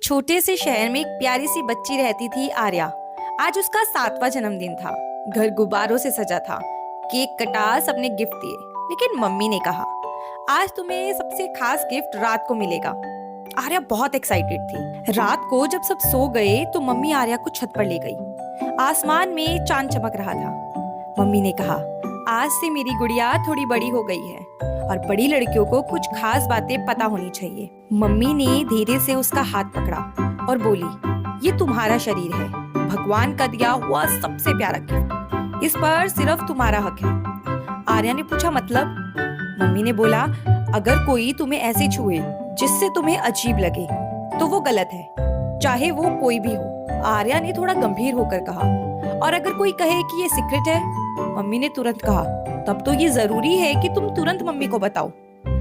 छोटे से शहर में एक प्यारी सी बच्ची रहती थी, आर्या। आज उसका 7वां जन्मदिन था। घर गुब्बारों से सजा था। केक कटा, सबने गिफ्ट दिए। लेकिन मम्मी ने कहा, आज तुम्हें सबसे खास गिफ्ट रात को मिलेगा। आर्या बहुत एक्साइटेड थी। रात को जब सब सो गए तो मम्मी आर्या को छत पर ले गई। आसमान में चांद चमक रहा था। मम्मी ने कहा, आज से मेरी गुड़िया थोड़ी बड़ी हो गई है और बड़ी लड़कियों को कुछ खास बातें पता होनी चाहिए। मम्मी ने धीरे से उसका हाथ पकड़ा और बोली, ये तुम्हारा शरीर है, भगवान का दिया हुआ सबसे प्यारा गिफ्ट। इस पर सिर्फ तुम्हारा हक है। आर्या ने पूछा, मतलब? मम्मी ने बोला, अगर कोई तुम्हें ऐसे छुए जिससे तुम्हें अजीब लगे तो वो गलत है, चाहे वो कोई भी हो। आर्या ने थोड़ा गंभीर होकर कहा, और अगर कोई कहे कि ये सीक्रेट है? मम्मी ने तुरंत कहा, तब तो ये जरूरी है कि तुम तुरंत मम्मी को बताओ।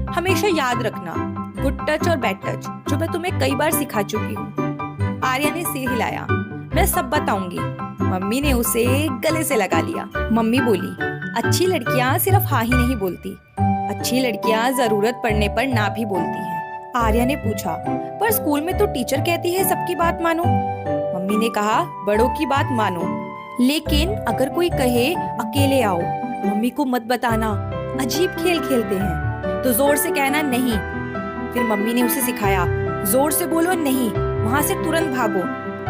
हमेशा याद रखना, गुड टच और बैड टच, जो मैं तुम्हें कई बार सिखा चुकी हूँ। आर्या ने सिर हिलाया, मैं सब बताऊंगी। मम्मी ने उसे गले से लगा लिया। मम्मी बोली, अच्छी लड़कियां सिर्फ हाँ ही नहीं बोलती, अच्छी लड़कियां जरूरत पड़ने पर ना भी बोलती हैं। आर्या ने पूछा, पर स्कूल में तो टीचर कहती है सबकी बात मानो। मम्मी ने कहा, बड़ों की बात मानो, लेकिन अगर कोई कहे अकेले आओ, मम्मी को मत बताना, अजीब खेल खेलते हैं, तो जोर से कहना नहीं। फिर मम्मी ने उसे सिखाया, जोर से बोलो नहीं, वहाँ से तुरंत भागो,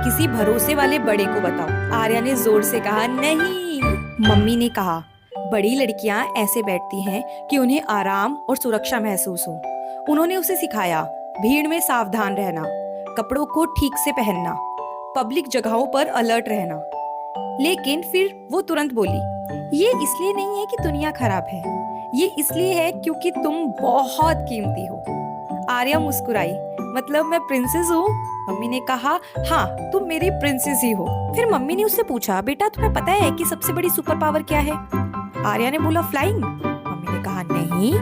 किसी भरोसे वाले बड़े को बताओ। आर्या ने जोर से कहा, नहीं। मम्मी ने कहा, बड़ी लड़कियां ऐसे बैठती हैं कि उन्हें आराम और सुरक्षा महसूस हो। उन्होंने उसे सिखाया, भीड़ में सावधान रहना, कपड़ों को ठीक से पहनना, पब्लिक जगहों पर अलर्ट रहना। लेकिन फिर वो तुरंत बोली, ये इसलिए नहीं है कि दुनिया खराब है, ये इसलिए है क्योंकि तुम बहुत कीमती हो। आर्या मुस्कुराई, मतलब मैं प्रिंसेस हूँ? मम्मी ने कहा, हाँ, तुम मेरी प्रिंसेस ही हो। फिर मम्मी ने उससे पूछा, बेटा तुम्हें पता है कि सबसे बड़ी सुपर पावर क्या है? आर्या ने बोला, फ्लाइंग। मम्मी ने कहा, नहीं,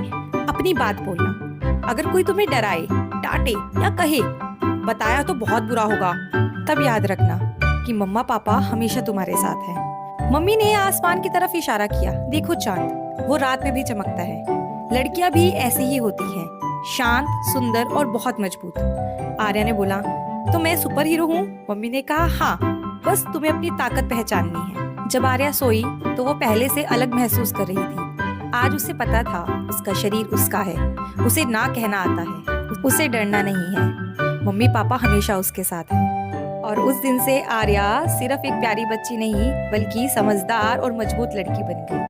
अपनी बात बोलना। अगर कोई तुम्हें डराए, डांटे या कहे, बताया तो बहुत बुरा होगा, तब याद रखना कि मम्मा पापा हमेशा तुम्हारे साथ हैं। मम्मी ने आसमान की तरफ इशारा किया, देखो चांद, वो रात में भी चमकता है। लड़कियां भी ऐसी ही होती हैं, शांत, सुंदर और बहुत मजबूत। आर्या ने बोला, तो मैं सुपर हीरो हूँ? मम्मी ने कहा, हाँ, बस तुम्हें अपनी ताकत पहचाननी है। जब आर्या सोई तो वो पहले से अलग महसूस कर रही थी। आज उसे पता था, उसका शरीर उसका है, उसे ना कहना आता है, उसे डरना नहीं है। मम्मी पापा हमेशा उसके साथ हैं। और उस दिन से आर्या सिर्फ एक प्यारी बच्ची नहीं, बल्कि समझदार और मजबूत लड़की बन गई।